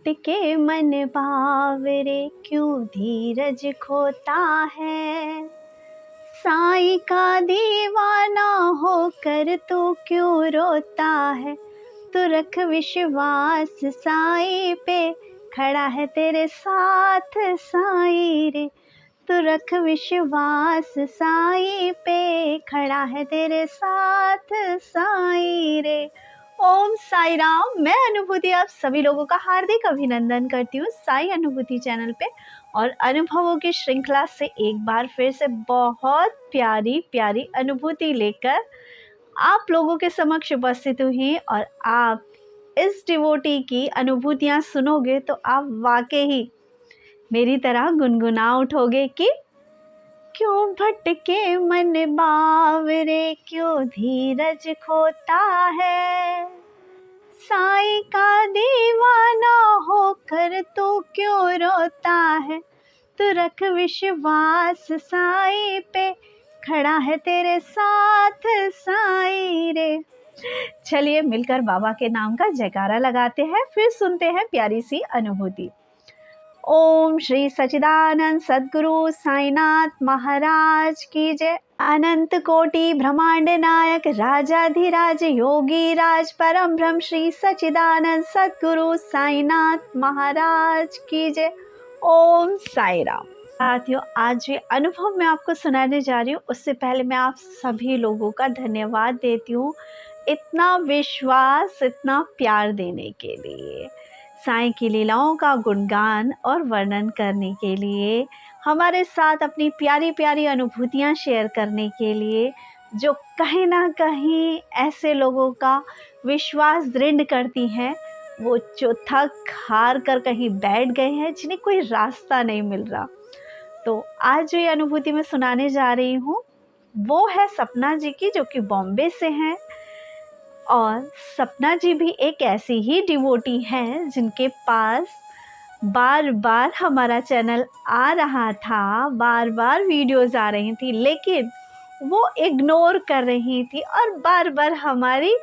भटके मन बावरे क्यों धीरज खोता है। साईं का दीवाना होकर तू क्यों रोता है। तू रख विश्वास साईं पे, खड़ा है तेरे साथ साईं रे। तू रख विश्वास साईं पे, खड़ा है तेरे साथ साईं रे। ओम साई राम। मैं अनुभूति आप सभी लोगों का हार्दिक अभिनंदन करती हूँ साई अनुभूति चैनल पे, और अनुभवों की श्रृंखला से एक बार फिर से बहुत प्यारी प्यारी अनुभूति लेकर आप लोगों के समक्ष उपस्थित हुई। और आप इस डिवोटी की अनुभूतियाँ सुनोगे तो आप वाकई ही मेरी तरह गुनगुना उठोगे कि क्यों भटके मन बावरे क्यों धीरज खोता है। साईं का दीवाना होकर तू क्यों रोता है। तू रख विश्वास साईं पे, खड़ा है तेरे साथ साईं रे। चलिए मिलकर बाबा के नाम का जयकारा लगाते हैं, फिर सुनते हैं प्यारी सी अनुभूति। ओम श्री सच्चिदानंद सद्गुरु साईनाथ महाराज की जय। अनंत कोटि ब्रह्मांड नायक राजाधिराज योगी राज परम ब्रह्म श्री सच्चिदानंद सद्गुरु साईनाथ महाराज की जय। ओम साई राम। साथियों, आज ये अनुभव मैं आपको सुनाने जा रही हूँ, उससे पहले मैं आप सभी लोगों का धन्यवाद देती हूँ इतना विश्वास, इतना प्यार देने के लिए, साईं की लीलाओं का गुणगान और वर्णन करने के लिए, हमारे साथ अपनी प्यारी प्यारी अनुभूतियाँ शेयर करने के लिए, जो कहीं ना कहीं ऐसे लोगों का विश्वास दृढ़ करती हैं, वो जो थक हार कर कहीं बैठ गए हैं, जिन्हें कोई रास्ता नहीं मिल रहा। तो आज जो ये अनुभूति मैं सुनाने जा रही हूँ वो है सपना जी की, जो कि बॉम्बे से हैं। और सपना जी भी एक ऐसी ही डिवोटी हैं जिनके पास बार बार हमारा चैनल आ रहा था, बार बार वीडियोस आ रही थी, लेकिन वो इग्नोर कर रही थी और बार बार हमारी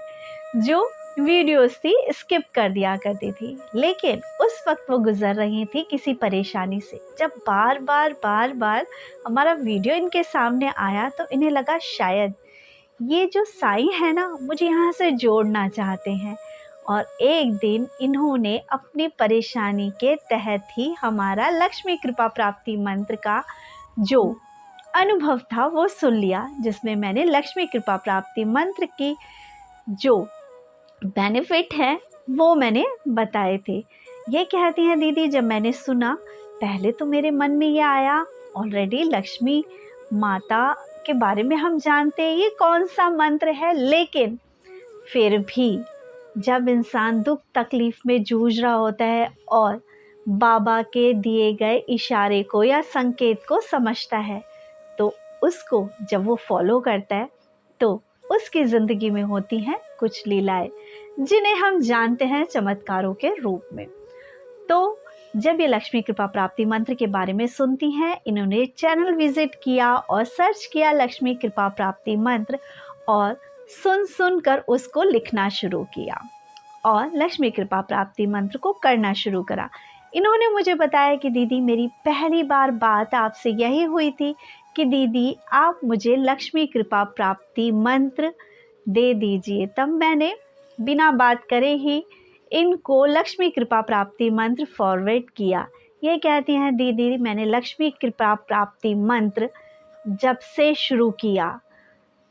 जो वीडियोस थी स्किप कर दिया करती थी। लेकिन उस वक्त वो गुजर रही थी किसी परेशानी से। जब बार बार हमारा वीडियो इनके सामने आया तो इन्हें लगा शायद ये जो साईं है ना, मुझे यहाँ से जोड़ना चाहते हैं। और एक दिन इन्होंने अपनी परेशानी के तहत ही हमारा लक्ष्मी कृपा प्राप्ति मंत्र का जो अनुभव था वो सुन लिया, जिसमें मैंने लक्ष्मी कृपा प्राप्ति मंत्र की जो बेनिफिट है वो मैंने बताए थे। ये कहती हैं, दीदी जब मैंने सुना पहले तो मेरे मन में ये आया, ऑलरेडी लक्ष्मी माता के बारे में हम जानते हैं ये कौन सा मंत्र है, लेकिन फिर भी जब इंसान दुख तकलीफ में जूझ रहा होता है और बाबा के दिए गए इशारे को या संकेत को समझता है, तो उसको जब वो फॉलो करता है तो उसकी ज़िंदगी में होती हैं कुछ लीलाएं, जिन्हें हम जानते हैं चमत्कारों के रूप में। तो जब ये लक्ष्मी कृपा प्राप्ति मंत्र के बारे में सुनती हैं, इन्होंने चैनल विजिट किया और सर्च किया लक्ष्मी कृपा प्राप्ति मंत्र, और सुन कर उसको लिखना शुरू किया और लक्ष्मी कृपा प्राप्ति मंत्र को करना शुरू करा। इन्होंने मुझे बताया कि दीदी मेरी पहली बार बात आपसे यही हुई थी कि दीदी आप मुझे लक्ष्मी कृपा प्राप्ति मंत्र दे दीजिए। तब मैंने बिना बात करे ही इनको लक्ष्मी कृपा प्राप्ति मंत्र फॉरवर्ड किया। ये कहती हैं, दीदी मैंने लक्ष्मी कृपा प्राप्ति मंत्र जब से शुरू किया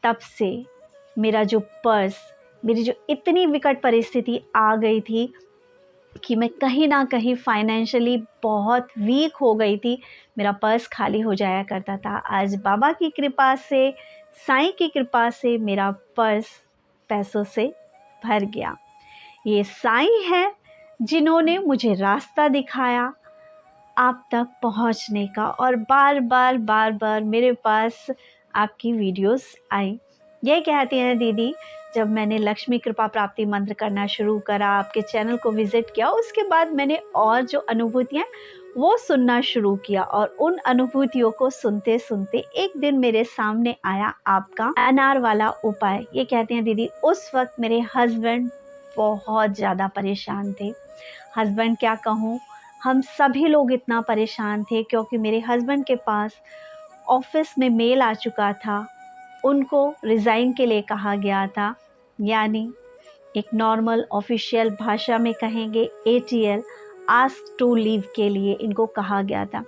तब से मेरा जो पर्स, मेरी जो इतनी विकट परिस्थिति आ गई थी कि मैं कहीं ना कहीं फाइनेंशियली बहुत वीक हो गई थी, मेरा पर्स खाली हो जाया करता था। आज बाबा की कृपा से, साईं की कृपा से मेरा पर्स पैसों से भर गया। ये साईं है जिन्होंने मुझे रास्ता दिखाया आप तक पहुंचने का, और बार बार मेरे पास आपकी वीडियोस आई। ये कहती हैं, दीदी जब मैंने लक्ष्मी कृपा प्राप्ति मंत्र करना शुरू करा, आपके चैनल को विज़िट किया, उसके बाद मैंने और जो अनुभूतियाँ वो सुनना शुरू किया, और उन अनुभूतियों को सुनते सुनते एक दिन मेरे सामने आया आपका अनार वाला उपाय। ये कहते हैं, दीदी उस वक्त मेरे हस्बैंड बहुत ज़्यादा परेशान थे। हस्बैंड क्या कहूँ, हम सभी लोग इतना परेशान थे क्योंकि मेरे हस्बैंड के पास ऑफ़िस में मेल आ चुका था। उनको रिज़ाइन के लिए कहा गया था, यानी एक नॉर्मल ऑफ़िशियल भाषा में कहेंगे ATL, आस्क टू लीव के लिए इनको कहा गया था।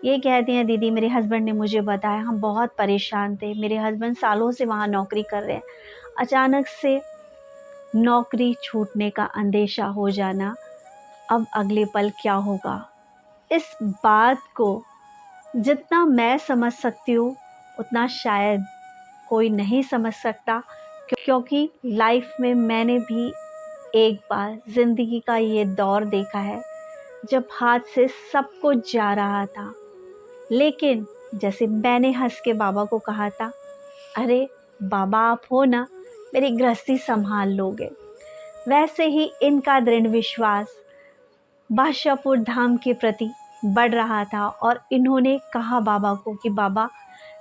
ये कहती हैं दीदी, मेरे हस्बैंड ने मुझे बताया, हम बहुत परेशान थे। मेरे हस्बैंड सालों से वहाँ नौकरी कर रहे हैं। अचानक से नौकरी छूटने का अंदेशा हो जाना, अब अगले पल क्या होगा? इस बात को जितना मैं समझ सकती हूँ उतना शायद कोई नहीं समझ सकता, क्योंकि लाइफ में मैंने भी एक बार ज़िंदगी का ये दौर देखा है जब हाथ से सब कुछ जा रहा था, लेकिन जैसे मैंने हंस के बाबा को कहा था, अरे बाबा आप हो ना, मेरी गृहस्थी संभाल लोगे, वैसे ही इनका दृढ़ विश्वास बादशाहपुर धाम के प्रति बढ़ रहा था। और इन्होंने कहा बाबा को कि बाबा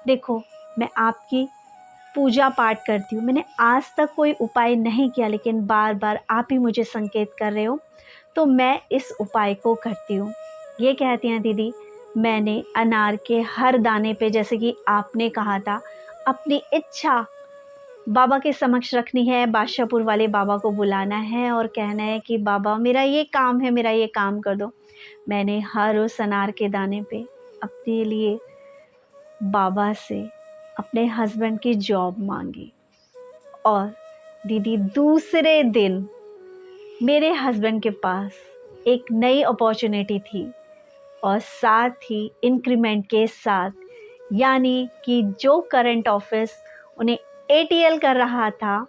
देखो, मैं आपकी पूजा पाठ करती हूँ, मैंने आज तक कोई उपाय नहीं किया, लेकिन बार बार आप ही मुझे संकेत कर रहे हो, तो मैं इस उपाय को करती हूँ। ये कहती हैं दीदी, मैंने अनार के हर दाने पे, जैसे कि आपने कहा था, अपनी इच्छा बाबा के समक्ष रखनी है, बादशाहपुर वाले बाबा को बुलाना है और कहना है कि बाबा मेरा ये काम है, मेरा ये काम कर दो। मैंने हर उस अनार के दाने पे अपने लिए बाबा से अपने हस्बैंड की जॉब मांगी। और दीदी दूसरे दिन मेरे हस्बैंड के पास एक नई अपॉर्चुनिटी थी, और साथ ही इंक्रीमेंट के साथ, यानी कि जो करंट ऑफिस उन्हें ATL कर रहा था,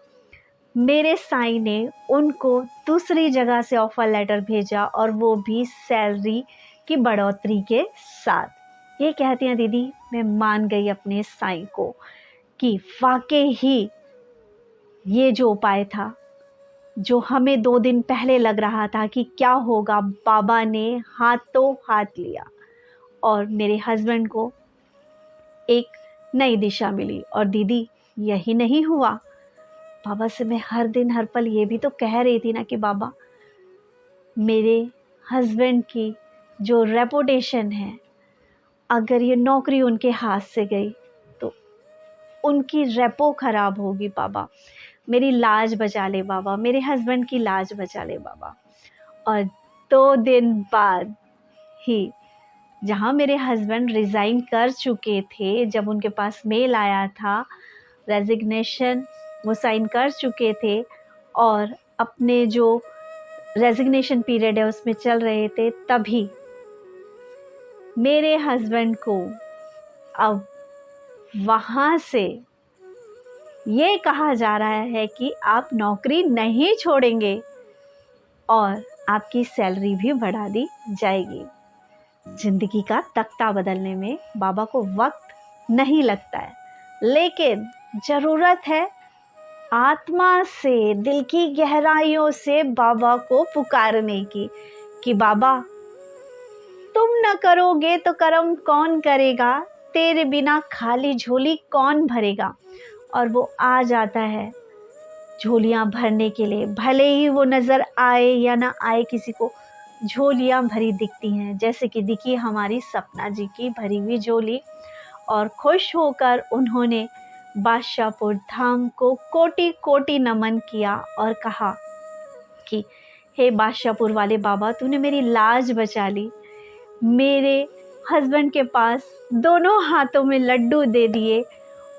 मेरे साईं ने उनको दूसरी जगह से ऑफ़र लेटर भेजा, और वो भी सैलरी की बढ़ोतरी के साथ। ये कहती हैं दीदी, मैं मान गई अपने साईं को कि वाकई ही ये जो उपाय था, जो हमें 2 दिन पहले लग रहा था कि क्या होगा, बाबा ने हाथों हाथ लिया और मेरे हस्बैंड को एक नई दिशा मिली। और दीदी यही नहीं हुआ, बाबा से मैं हर दिन हर पल ये भी तो कह रही थी ना कि बाबा मेरे हस्बैंड की जो रेपुटेशन है, अगर ये नौकरी उनके हाथ से गई तो उनकी रेपो खराब होगी बाबा, मेरी लाज बचा ले बाबा, मेरे हस्बैंड की लाज बचा ले बाबा। और 2 दिन बाद ही, जहाँ मेरे हस्बैंड रिज़ाइन कर चुके थे, जब उनके पास मेल आया था रेजिग्नेशन, वो साइन कर चुके थे और अपने जो रेजिग्नेशन पीरियड है उसमें चल रहे थे, तभी मेरे हस्बैंड को अब वहाँ से ये कहा जा रहा है कि आप नौकरी नहीं छोड़ेंगे और आपकी सैलरी भी बढ़ा दी जाएगी। ज़िंदगी का तख्ता बदलने में बाबा को वक्त नहीं लगता है, लेकिन ज़रूरत है आत्मा से, दिल की गहराइयों से बाबा को पुकारने की कि बाबा तुम न करोगे तो कर्म कौन करेगा, तेरे बिना खाली झोली कौन भरेगा। और वो आ जाता है झोलियाँ भरने के लिए, भले ही वो नज़र आए या ना आए, किसी को झोलियाँ भरी दिखती हैं, जैसे कि दिखी हमारी सपना जी की भरी हुई झोली। और खुश होकर उन्होंने बादशाहपुर धाम को कोटि कोटि नमन किया और कहा कि हे बादशाहपुर वाले बाबा, तूने मेरी लाज बचा ली, मेरे हस्बैंड के पास दोनों हाथों में लड्डू दे दिए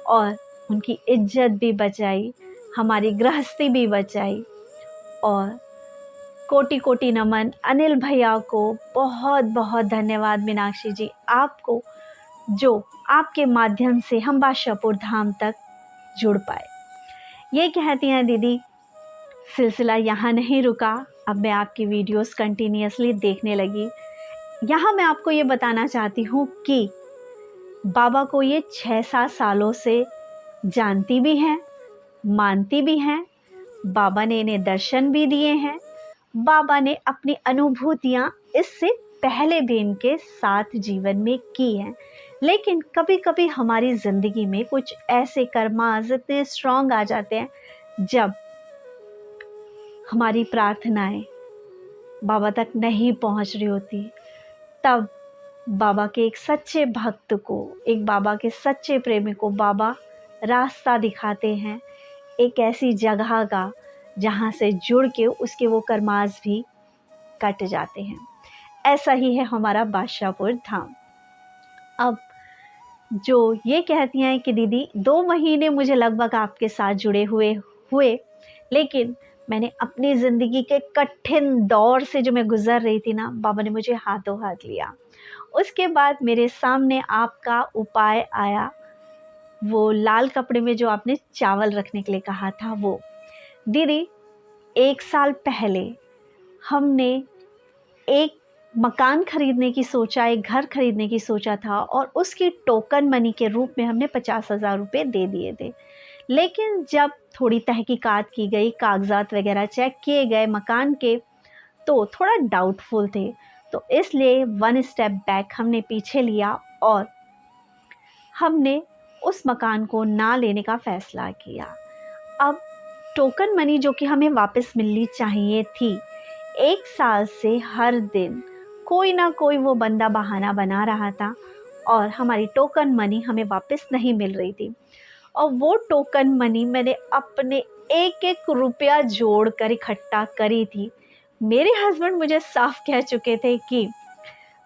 और उनकी इज्जत भी बचाई, हमारी गृहस्थी भी बचाई। और कोटि कोटि नमन अनिल भैया को, बहुत बहुत धन्यवाद मीनाक्षी जी आपको, जो आपके माध्यम से हम बादशाहपुर धाम तक जुड़ पाए। ये कहती हैं दीदी, सिलसिला यहाँ नहीं रुका, अब मैं आपकी वीडियोस कंटिन्यूअसली देखने लगी। यहाँ मैं आपको ये बताना चाहती हूँ कि बाबा को ये 6-7 सालों से जानती भी हैं, मानती भी हैं। बाबा ने इन्हें दर्शन भी दिए हैं, बाबा ने अपनी अनुभूतियाँ इससे पहले भी इनके साथ जीवन में की हैं। लेकिन कभी कभी हमारी ज़िंदगी में कुछ ऐसे कर्मास इतने स्ट्रॉन्ग आ जाते हैं, जब हमारी प्रार्थनाएं बाबा तक नहीं पहुंच रही होती, तब बाबा के एक सच्चे भक्त को, एक बाबा के सच्चे प्रेमी को बाबा रास्ता दिखाते हैं, एक ऐसी जगह का जहाँ से जुड़ के उसके वो कर्मास भी कट जाते हैं। ऐसा ही है हमारा बादशाहपुर धाम। अब जो ये कहती हैं कि दीदी 2 महीने मुझे लगभग आपके साथ जुड़े हुए, लेकिन मैंने अपनी ज़िंदगी के कठिन दौर से जो मैं गुज़र रही थी ना, बाबा ने मुझे हाथों हाथ लिया। उसके बाद मेरे सामने आपका उपाय आया, वो लाल कपड़े में जो आपने चावल रखने के लिए कहा था वो। दीदी 1 साल पहले हमने एक मकान खरीदने की सोचा, एक घर खरीदने की सोचा था, और उसकी टोकन मनी के रूप में हमने 50,000 रुपये दे दिए थे। लेकिन जब थोड़ी तहकीकात की गई, कागजात वगैरह चेक किए गए मकान के, तो थोड़ा डाउटफुल थे, तो इसलिए 1 स्टेप बैक हमने पीछे लिया और हमने उस मकान को ना लेने का फ़ैसला किया। अब टोकन मनी जो कि हमें वापस मिलनी चाहिए थी, 1 साल से हर दिन कोई ना कोई वो बंदा बहाना बना रहा था और हमारी टोकन मनी हमें वापस नहीं मिल रही थी। और वो टोकन मनी मैंने अपने एक-एक रुपया जोड़कर इकट्ठा करी थी। मेरे हस्बैंड मुझे साफ कह चुके थे कि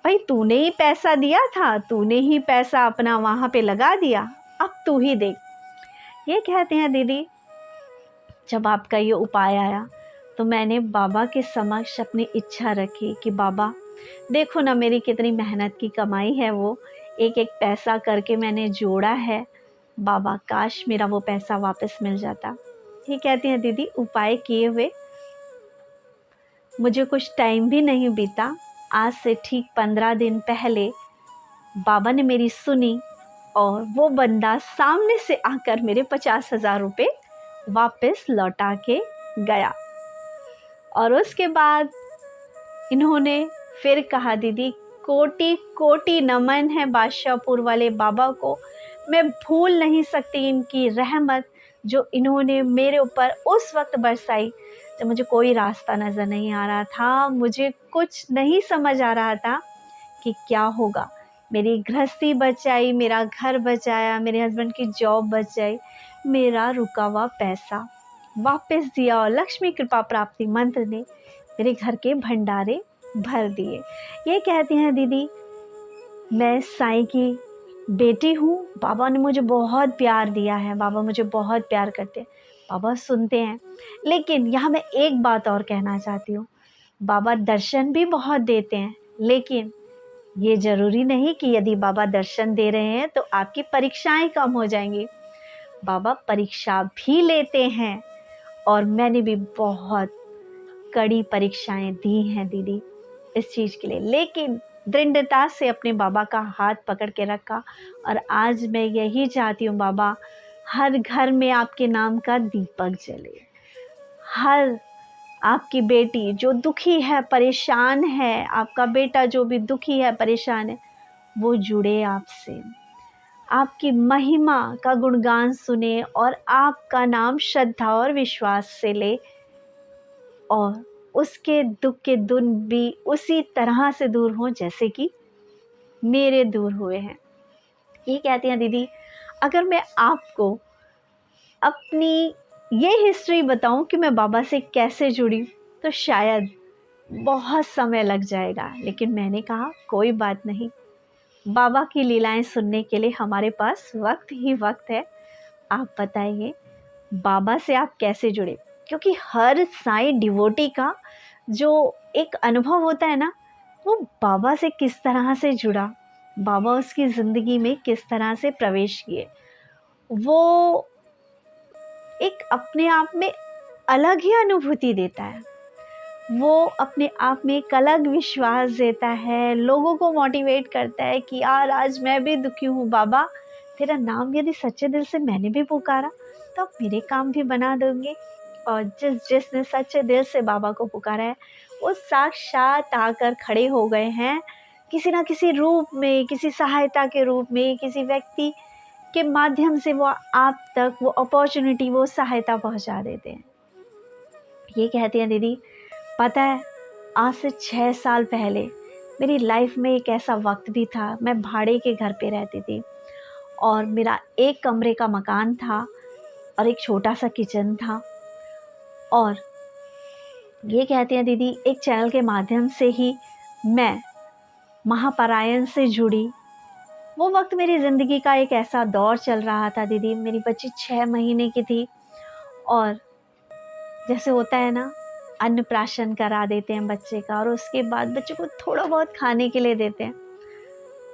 भाई तूने ही पैसा दिया था, तूने ही पैसा अपना वहाँ पे लगा दिया, अब तू ही देख। ये कहते हैं दीदी, जब आपका ये उपाय आया तो मैंने बाबा के समक्ष अपनी इच्छा रखी कि बाबा देखो ना मेरी कितनी मेहनत की कमाई है, वो एक एक पैसा करके मैंने जोड़ा है, बाबा काश मेरा वो पैसा वापस मिल जाता। ये कहती हैं दीदी, उपाय किए हुए मुझे कुछ टाइम भी नहीं बीता, आज से ठीक 15 दिन पहले बाबा ने मेरी सुनी और वो बंदा सामने से आकर मेरे 50,000 रुपये वापस लौटा के गया। और उसके बाद इन्होंने फिर कहा, दीदी कोटि कोटि नमन है बादशाहपुर वाले बाबा को, मैं भूल नहीं सकती इनकी रहमत जो इन्होंने मेरे ऊपर उस वक्त बरसाई जब मुझे कोई रास्ता नज़र नहीं आ रहा था, मुझे कुछ नहीं समझ आ रहा था कि क्या होगा। मेरी गृहस्थी बचाई, मेरा घर बचाया, मेरे हस्बैंड की जॉब बचाई, मेरा रुका हुआ पैसा वापस दिया और लक्ष्मी कृपा प्राप्ति मंत्र ने मेरे घर के भंडारे भर दिए। ये कहती हैं दीदी, मैं साईं की बेटी हूँ, बाबा ने मुझे बहुत प्यार दिया है, बाबा मुझे बहुत प्यार करते हैं, बाबा सुनते हैं। लेकिन यहाँ मैं एक बात और कहना चाहती हूँ, बाबा दर्शन भी बहुत देते हैं, लेकिन ये ज़रूरी नहीं कि यदि बाबा दर्शन दे रहे हैं तो आपकी परीक्षाएं कम हो जाएंगी। बाबा परीक्षा भी लेते हैं और मैंने भी बहुत कड़ी परीक्षाएं दी हैं दीदी इस चीज़ के लिए, लेकिन दृढ़ता से अपने बाबा का हाथ पकड़ के रखा। और आज मैं यही चाहती हूँ बाबा, हर घर में आपके नाम का दीपक जले, हर आपकी बेटी जो दुखी है, परेशान है, आपका बेटा जो भी दुखी है, परेशान है, वो जुड़े आपसे, आपकी महिमा का गुणगान सुने और आपका नाम श्रद्धा और विश्वास से ले, और उसके दुख के दिन भी उसी तरह से दूर हों जैसे कि मेरे दूर हुए हैं। ये कहती हैं दीदी, अगर मैं आपको अपनी ये हिस्ट्री बताऊं कि मैं बाबा से कैसे जुड़ी तो शायद बहुत समय लग जाएगा, लेकिन मैंने कहा कोई बात नहीं, बाबा की लीलाएं सुनने के लिए हमारे पास वक्त ही वक्त है। आप बताइए बाबा से आप कैसे जुड़े, क्योंकि हर साईं डिवोटी का जो एक अनुभव होता है ना, वो बाबा से किस तरह से जुड़ा, बाबा उसकी ज़िंदगी में किस तरह से प्रवेश किए, वो एक अपने आप में अलग ही अनुभूति देता है, वो अपने आप में एक अलग विश्वास देता है, लोगों को मोटिवेट करता है कि यार आज मैं भी दुखी हूँ, बाबा तेरा नाम यदि सच्चे दिल से मैंने भी पुकारा तो आप मेरे काम भी बना दोगे। और जिसने सच्चे दिल से बाबा को पुकारा है वो साक्षात आकर खड़े हो गए हैं, किसी ना किसी रूप में, किसी सहायता के रूप में, किसी व्यक्ति के माध्यम से वो आप तक वो अपॉर्चुनिटी, वो सहायता पहुंचा देते हैं। ये कहती हैं दीदी, पता है आज से 6 साल पहले मेरी लाइफ में एक ऐसा वक्त भी था, मैं भाड़े के घर पे रहती थी और मेरा एक कमरे का मकान था और एक छोटा सा किचन था। और ये कहती हैं दीदी, एक चैनल के माध्यम से ही मैं महापरायण से जुड़ी। वो वक्त मेरी ज़िंदगी का एक ऐसा दौर चल रहा था दीदी, मेरी बच्ची 6 महीने की थी और जैसे होता है ना, अन्नप्राशन करा देते हैं बच्चे का और उसके बाद बच्चे को थोड़ा बहुत खाने के लिए देते हैं।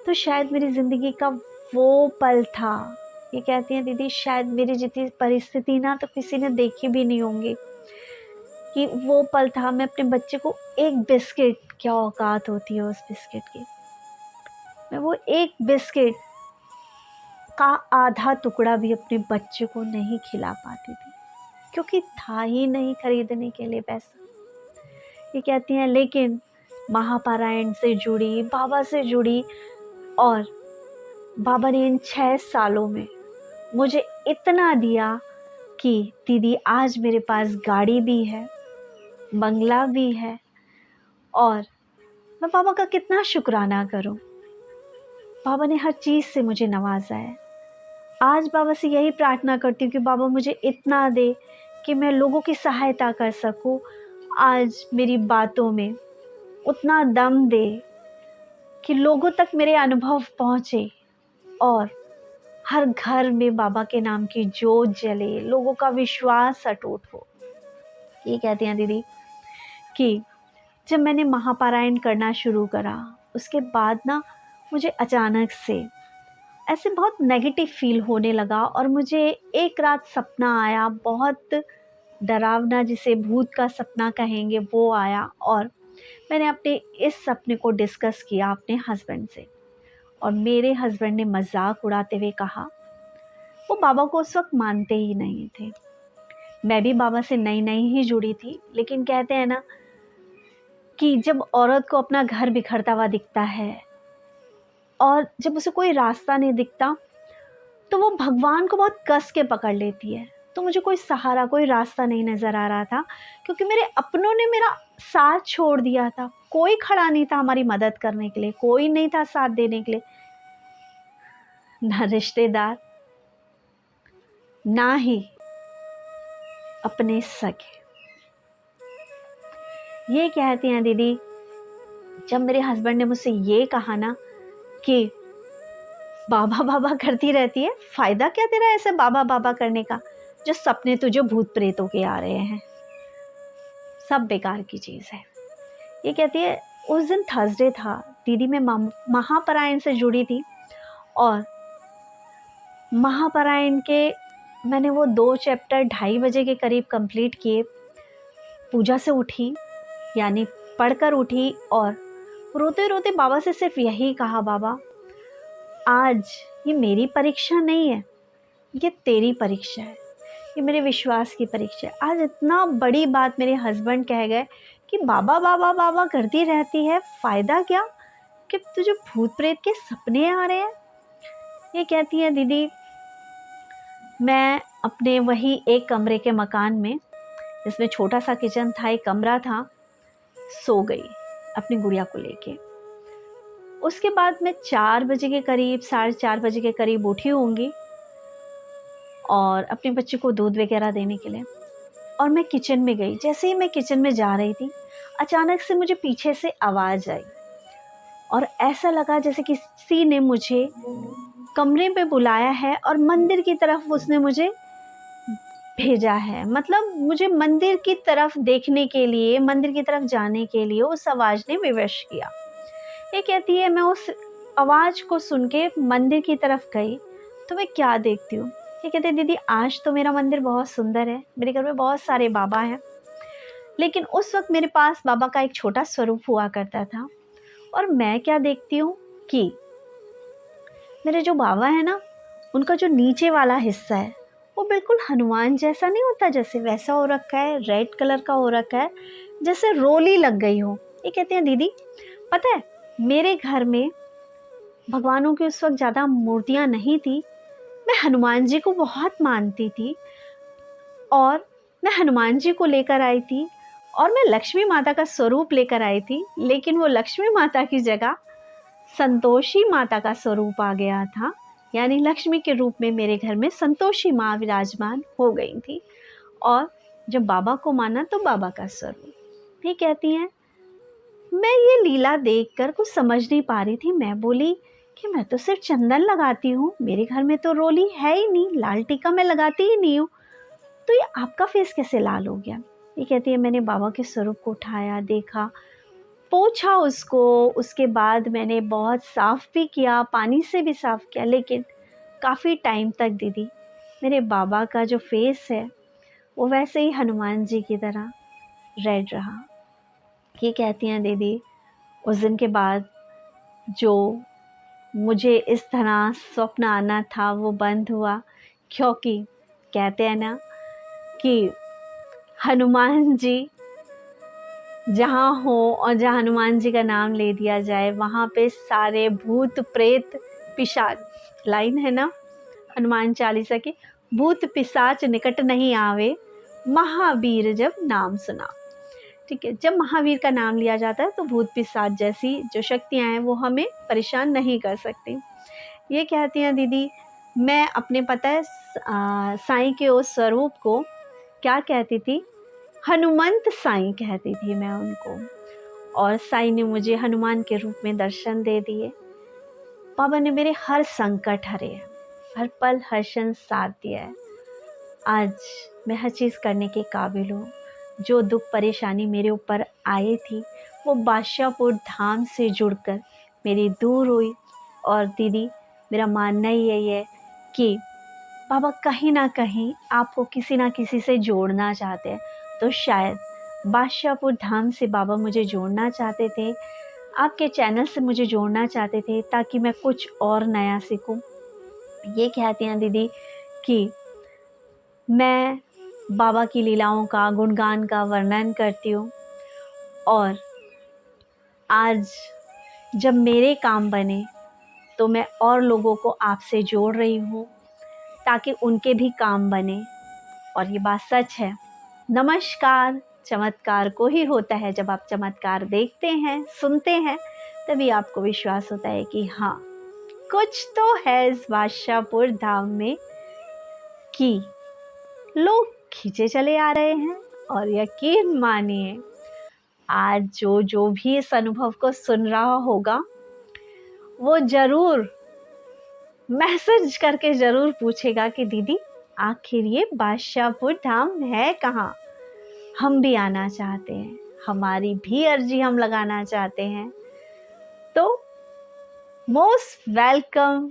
तो शायद मेरी ज़िंदगी का वो पल था। ये कहती हैं दीदी, शायद मेरी जितनी परिस्थिति ना तो किसी ने देखी भी नहीं होंगी, कि वो पल था। मैं अपने बच्चे को एक बिस्किट, क्या औकात होती है उस बिस्किट की, मैं वो एक बिस्किट का आधा टुकड़ा भी अपने बच्चे को नहीं खिला पाती थी, क्योंकि था ही नहीं खरीदने के लिए पैसा। ये कहती हैं लेकिन महापारायण से जुड़ी, बाबा से जुड़ी, और बाबा ने इन 6 सालों में मुझे इतना दिया कि दीदी आज मेरे पास गाड़ी भी है, बंगला भी है, और मैं बाबा का कितना शुक्राना करूं। बाबा ने हर चीज़ से मुझे नवाजा है। आज बाबा से यही प्रार्थना करती हूँ कि बाबा मुझे इतना दे कि मैं लोगों की सहायता कर सकूं। आज मेरी बातों में उतना दम दे कि लोगों तक मेरे अनुभव पहुँचे और हर घर में बाबा के नाम की जोत जले, लोगों का विश्वास अटूट हो। ये कहती हैं दीदी कि जब मैंने महापारायण करना शुरू करा, उसके बाद ना मुझे अचानक से ऐसे बहुत नेगेटिव फील होने लगा और मुझे एक रात सपना आया, बहुत डरावना, जिसे भूत का सपना कहेंगे, वो आया। और मैंने अपने इस सपने को डिस्कस किया अपने हस्बैंड से और मेरे हस्बैंड ने मजाक उड़ाते हुए कहा, वो बाबा को उस वक्त मानते ही नहीं थे। मैं भी बाबा से नई नई ही जुड़ी थी, लेकिन कहते हैं ना कि जब औरत को अपना घर बिखरता हुआ दिखता है और जब उसे कोई रास्ता नहीं दिखता तो वो भगवान को बहुत कस के पकड़ लेती है। तो मुझे कोई सहारा, कोई रास्ता नहीं नज़र आ रहा था, क्योंकि मेरे अपनों ने मेरा साथ छोड़ दिया था। कोई खड़ा नहीं था हमारी मदद करने के लिए, कोई नहीं था साथ देने के लिए, ना रिश्तेदार, ना ही अपने सगे। ये कहती हैं दीदी, जब मेरे हस्बैंड ने मुझसे ये कहा ना कि बाबा बाबा करती रहती है, फ़ायदा क्या तेरा ऐसे बाबा बाबा करने का, जो सपने तुझे भूत प्रेतों के आ रहे हैं, सब बेकार की चीज़ है। ये कहती है, उस दिन थर्सडे था दीदी, मैं महापरायण से जुड़ी थी और महापरायण के मैंने वो 2 चैप्टर 2:30 बजे के करीब कंप्लीट किए। पूजा से उठी, यानी पढ़कर उठी और रोते रोते बाबा से सिर्फ यही कहा, बाबा आज ये मेरी परीक्षा नहीं है, ये तेरी परीक्षा है, ये मेरे विश्वास की परीक्षा है। आज इतना बड़ी बात मेरे हस्बैंड कह गए कि बाबा बाबा बाबा करती रहती है, फ़ायदा क्या, कि तुझे भूत प्रेत के सपने आ रहे हैं। ये कहती है दीदी, मैं अपने वही एक कमरे के मकान में, जिसमें छोटा सा किचन था, एक कमरा था, सो गई अपनी गुड़िया को लेके। उसके बाद मैं 4 बजे के करीब, 4:30 बजे के करीब उठी होंगी और अपने बच्चे को दूध वगैरह देने के लिए, और मैं किचन में गई। जैसे ही मैं किचन में जा रही थी, अचानक से मुझे पीछे से आवाज़ आई और ऐसा लगा जैसे किसी ने मुझे कमरे में बुलाया है और मंदिर की तरफ उसने मुझे भेजा है। मतलब मुझे मंदिर की तरफ देखने के लिए, मंदिर की तरफ जाने के लिए उस आवाज़ ने विवश किया। ये कहती है, मैं उस आवाज़ को सुन के मंदिर की तरफ गई तो मैं क्या देखती हूँ। ये कहते हैं, दीदी आज तो मेरा मंदिर बहुत सुंदर है, मेरे घर में बहुत सारे बाबा हैं, लेकिन उस वक्त मेरे पास बाबा का एक छोटा स्वरूप हुआ करता था। और मैं क्या देखती हूँ कि मेरे जो बाबा है ना, उनका जो नीचे वाला हिस्सा है वो बिल्कुल हनुमान जैसा नहीं होता, जैसे वैसा हो रखा है, रेड कलर का हो रखा है, जैसे रोली लग गई हो। ये कहते हैं, दीदी पता है मेरे घर में भगवानों की उस वक्त ज़्यादा मूर्तियाँ नहीं थी, मैं हनुमान जी को बहुत मानती थी और मैं हनुमान जी को लेकर आई थी और मैं लक्ष्मी माता का स्वरूप लेकर आई थी, लेकिन वो लक्ष्मी माता की जगह संतोषी माता का स्वरूप आ गया था। यानी लक्ष्मी के रूप में मेरे घर में संतोषी माँ विराजमान हो गई थी। और जब बाबा को माना तो बाबा का स्वरूप भी कहती हैं। मैं ये लीला देखकर कुछ समझ नहीं पा रही थी। मैं बोली कि मैं तो सिर्फ चंदन लगाती हूँ, मेरे घर में तो रोली है ही नहीं, लाल टीका मैं लगाती ही नहीं हूँ, तो ये आपका फेस कैसे लाल हो गया? ये कहती है मैंने बाबा के स्वरूप को उठाया, देखा, पोंछा उसको, उसके बाद मैंने बहुत साफ़ भी किया, पानी से भी साफ़ किया, लेकिन काफ़ी टाइम तक दीदी मेरे बाबा का जो फेस है वो वैसे ही हनुमान जी की तरह रेड रहा। ये कहती हैं दीदी उस दिन के बाद जो मुझे इस तरह स्वप्न आना था वो बंद हुआ, क्योंकि कहते हैं ना कि हनुमान जी जहाँ हो और जहाँ हनुमान जी का नाम ले दिया जाए वहाँ पे सारे भूत प्रेत पिशाच, लाइन है ना हनुमान चालीसा की, भूत पिशाच निकट नहीं आवे, महावीर जब नाम सुना। ठीक है, जब महावीर का नाम लिया जाता है तो भूत पिशाच जैसी जो शक्तियाँ हैं वो हमें परेशान नहीं कर सकती। ये कहती हैं दीदी मैं अपने पता है साईं के उस स्वरूप को क्या कहती थी, हनुमंत साईं कहती थी मैं उनको। और साईं ने मुझे हनुमान के रूप में दर्शन दे दिए। बाबा ने मेरे हर संकट हरे हैं, हर पल हर क्षण साथ दिया है। आज मैं हर चीज़ करने के काबिल हूँ। जो दुख परेशानी मेरे ऊपर आई थी वो बादशाहपुर धाम से जुड़कर मेरी दूर हुई। और दीदी मेरा मानना ही यही है कि बाबा कहीं ना कहीं आपको किसी ना किसी से जोड़ना चाहते हैं। तो शायद बादशाहपुर धाम से बाबा मुझे जोड़ना चाहते थे, आपके चैनल से मुझे जोड़ना चाहते थे ताकि मैं कुछ और नया सीखूं। ये कहती हैं दीदी कि मैं बाबा की लीलाओं का गुणगान का वर्णन करती हूँ और आज जब मेरे काम बने तो मैं और लोगों को आपसे जोड़ रही हूँ ताकि उनके भी काम बने। और ये बात सच है, नमस्कार चमत्कार को ही होता है। जब आप चमत्कार देखते हैं सुनते हैं तभी आपको विश्वास होता है कि हाँ कुछ तो है इस बादशाहपुर धाम में कि लोग खींचे चले आ रहे हैं। और यकीन मानिए आज जो भी इस अनुभव को सुन रहा होगा वो ज़रूर मैसेज करके ज़रूर पूछेगा कि दीदी आखिर ये बादशाहपुर धाम है कहाँ, हम भी आना चाहते हैं, हमारी भी अर्जी हम लगाना चाहते हैं। तो most welcome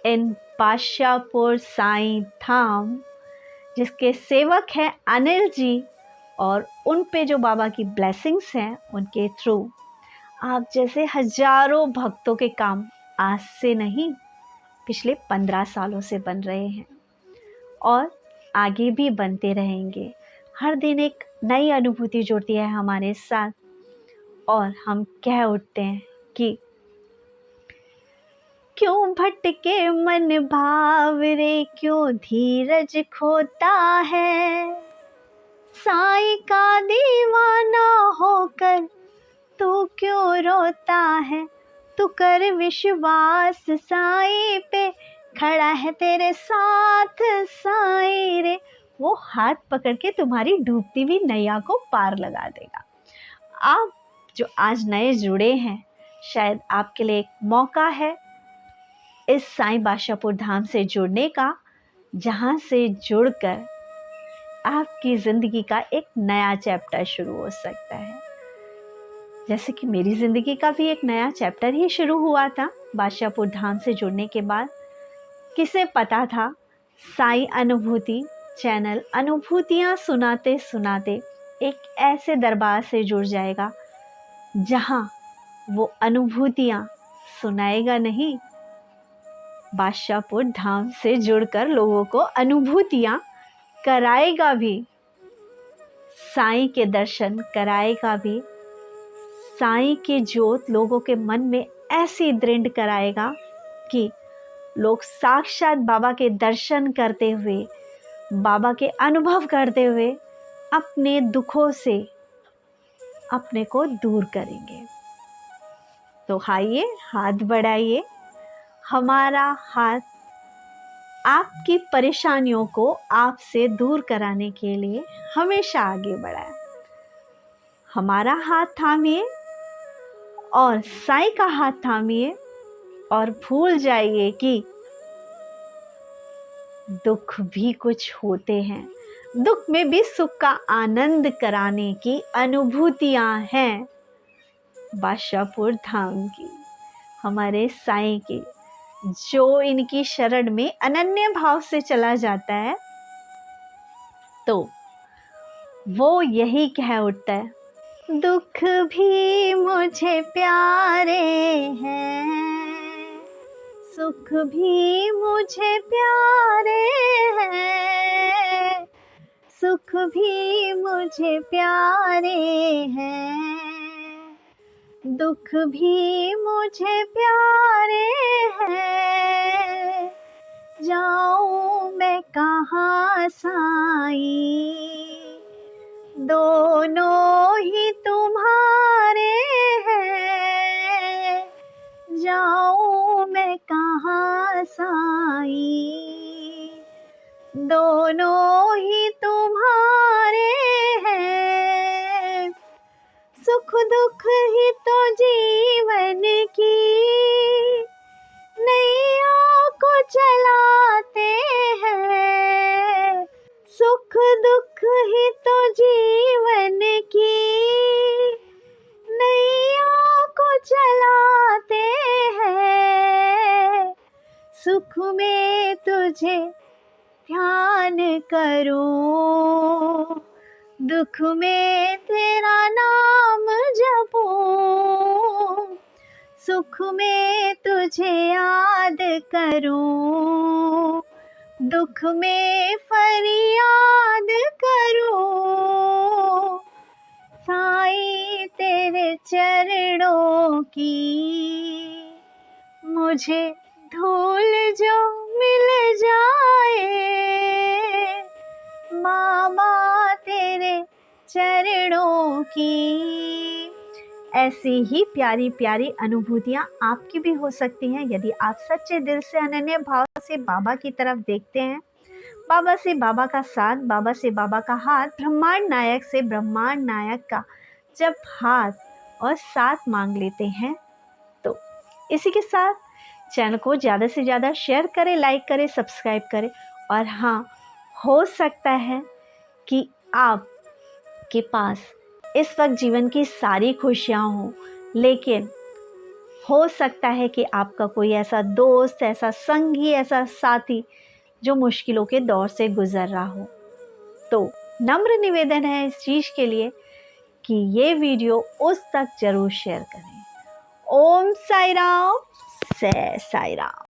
in Badshahpur Sai Dham, जिसके सेवक हैं अनिल जी। और उन पे जो बाबा की ब्लेसिंग्स हैं उनके थ्रू आप जैसे हजारों भक्तों के काम आज से नहीं पिछले 15 सालों से बन रहे हैं और आगे भी बनते रहेंगे। हर दिन एक नई अनुभूति जुड़ती है हमारे साथ और हम कह उठते हैं कि क्यों भटके मन भाव रे, क्यों धीरज खोता है, साईं का दीवाना होकर तू क्यों रोता है, तू कर विश्वास साईं पे, खड़ा है तेरे साथ साईं रे, वो हाथ पकड़ के तुम्हारी डूबती हुई नैया को पार लगा देगा। आप जो आज नए जुड़े हैं, शायद आपके लिए एक मौका है इस साईं बादशाहपुर धाम से जुड़ने का, जहाँ से जुड़कर आपकी ज़िंदगी का एक नया चैप्टर शुरू हो सकता है। जैसे कि मेरी ज़िंदगी का भी एक नया चैप्टर ही शुरू हुआ था बादशाहपुर धाम से जुड़ने के बाद। किसे पता था साईं अनुभूति चैनल अनुभूतियाँ सुनाते सुनाते एक ऐसे दरबार से जुड़ जाएगा जहाँ वो अनुभूतियाँ सुनाएगा नहीं, बादशाहपुर धाम से जुड़कर लोगों को अनुभूतियाँ कराएगा भी, साईं के दर्शन कराएगा भी, साईं की ज्योत लोगों के मन में ऐसी दृढ़ कराएगा कि लोग साक्षात बाबा के दर्शन करते हुए बाबा के अनुभव करते हुए अपने दुखों से अपने को दूर करेंगे। तो आइए, हाथ बढ़ाइए। हमारा हाथ आपकी परेशानियों को आपसे दूर कराने के लिए हमेशा आगे बढ़ाए। हमारा हाथ थामिए और साईं का हाथ थामिए और भूल जाइए कि दुख भी कुछ होते हैं। दुख में भी सुख का आनंद कराने की अनुभूतियां हैं बादशाहपुर धाम की, हमारे साईं की। जो इनकी शरण में अनन्य भाव से चला जाता है तो वो यही कह उठता है, दुख भी मुझे प्यारे हैं, सुख भी मुझे प्यारे हैं, सुख भी मुझे प्यारे हैं, दुख भी मुझे प्यारे हैं। जाऊं मैं कहाँ साईं, दोनों ही तुम्हारे हैं। जाऊं मैं कहाँ साईं, दोनों ही तुम्हारे हैं। सुख दुख ही तो जीवन की नैया को चलाते हैं। सुख दुख ही तो जीवन की नैया को चलाते हैं। सुख में तुझे ध्यान करूं, दुख में तेरा नाम जपूं। सुख में तुझे याद करूं, दुख में फरियाद करूं। साईं तेरे चरणों की मुझे धूल जो मिल जाए, मामा तेरे चरणों की। ऐसी ही प्यारी प्यारी अनुभूतियाँ आपकी भी हो सकती हैं यदि आप सच्चे दिल से अनन्य भाव से बाबा की तरफ देखते हैं। बाबा से बाबा का साथ, बाबा से बाबा का हाथ, ब्रह्मांड नायक से ब्रह्मांड नायक का जब हाथ और साथ मांग लेते हैं तो इसी के साथ चैनल को ज़्यादा से ज़्यादा शेयर करें, लाइक करें, सब्सक्राइब करें। और हाँ, हो सकता है कि आपके पास इस वक्त जीवन की सारी खुशियाँ हों, लेकिन हो सकता है कि आपका कोई ऐसा दोस्त, ऐसा संगी, ऐसा साथी जो मुश्किलों के दौर से गुजर रहा हो। तो नम्र निवेदन है इस चीज़ के लिए कि ये वीडियो उस तक जरूर शेयर करें। ओम साई राम, जय साई राम।